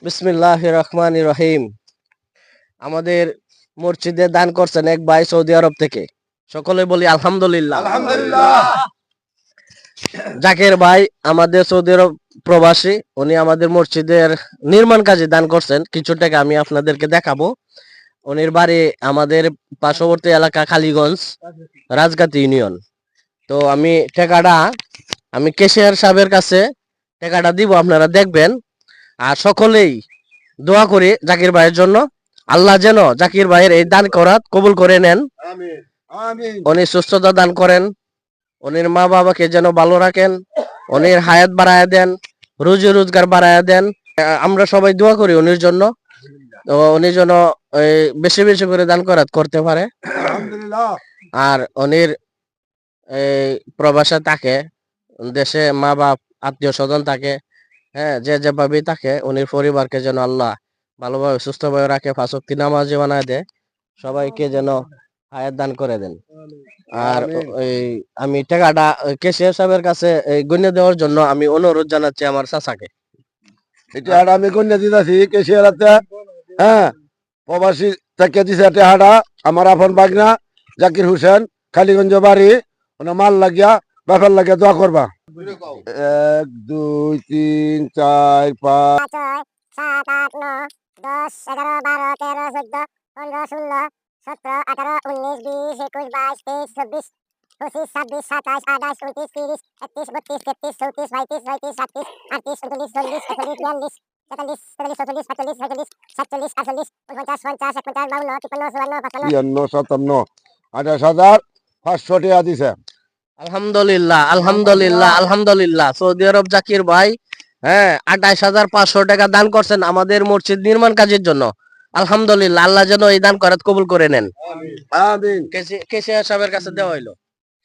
বিসমিল্লাহির রহমানির রহিম। আমাদের মসজিদে দান করছেন এক ভাই সৌদি আরব থেকে। সকলে বলি আলহামদুলিল্লাহ। আলহামদুলিল্লাহ। জাকির ভাই আমাদের সৌদি আরব প্রবাসী, উনি আমাদের মসজিদের নির্মাণ কাজে দান করছেন কিছু টাকা। আমি আপনাদেরকে দেখাবো। উনির বাড়ি আমাদের পার্শ্ববর্তী এলাকা খালিগঞ্জ, রাজগাতি ইউনিয়ন। তো আমি কেশিয়ার সাহেবের কাছে টাকাটা দিব, আপনারা দেখবেন। আর সকলেই দোয়া করি জাকির ভাইয়ের জন্য। আল্লাহ যেন জাকির ভাইয়ের এই দান করাত কবুল করে নেন। আমিন আমিন। উনি সুস্থতা দান করেন, উনির মা বাবাকে যেন ভালো রাখেন, উনির হায়াত বাড়ায় দেন, রুজি রোজগার বাড়ায় দেন। আমরা সবাই দোয়া করি উনির জন্য। তো উনি যেন বেশি বেশি করে দান করাত করতে পারে। আলহামদুলিল্লাহ। আর উনির এই প্রবাসে থাকে, দেশে মা বাপ আত্মীয় স্বজন থাকে, হ্যাঁ, যে যেভাবেই থাকে উনির পরিবারকে যেন আল্লাহ ভালোভাবে সুস্থভাবে রাখে, ৫ ওয়াক্ত নামাজি বানায় দেয়, সবাইকে যেন হায়াত দান করে দেন। আর আমিন। আমি টাকাটা কেশিয়ার সাহেবের কাছে গুনে দেওয়ার জন্য আমি অনুরোধ জানাচ্ছি আমার চাচাকে। এটা আমি কন্যা দিতেছি কেশিয়ারাতে। হ্যাঁ, প্রবাসী থেকে দিছে টেহাটা আমার আপন বাগনা জাকির হোসেন, খালিগঞ্জ বাড়ি। ওনা মাল লাগিয়া ব্যাপার লাগিয়া দোয়া করবা। ১ ২ ৩ ৪ ৫ ছয় সাত আট নয় 10 11 12 13 14 15 16 17 18 19 20 21 22 23 24 25 26 27 28 29 30 31 32 33 34 35 36 37 38 39 40 41 42 43 44 45 46 47 47 48 49 50 51 52 53 54 55 ৫৩ ৫২৮,৫০০ টাকা দিছে। আলহামদুলিল্লাহ আলহামদুলিল্লাহ আলহামদুলিল্লাহ। সৌদি আরব জাকির ভাই, হ্যাঁ, ২৮,৫০০ টাকা দান করছেন আমাদের মসজিদ নির্মাণ কাজের জন্য। আলহামদুলিল্লাহ, আল্লাহ যেন এই দান করাত কবুল করে নেন। আমিন। কেশিয়া সাহেবের কাছে দেওয়া হইলো।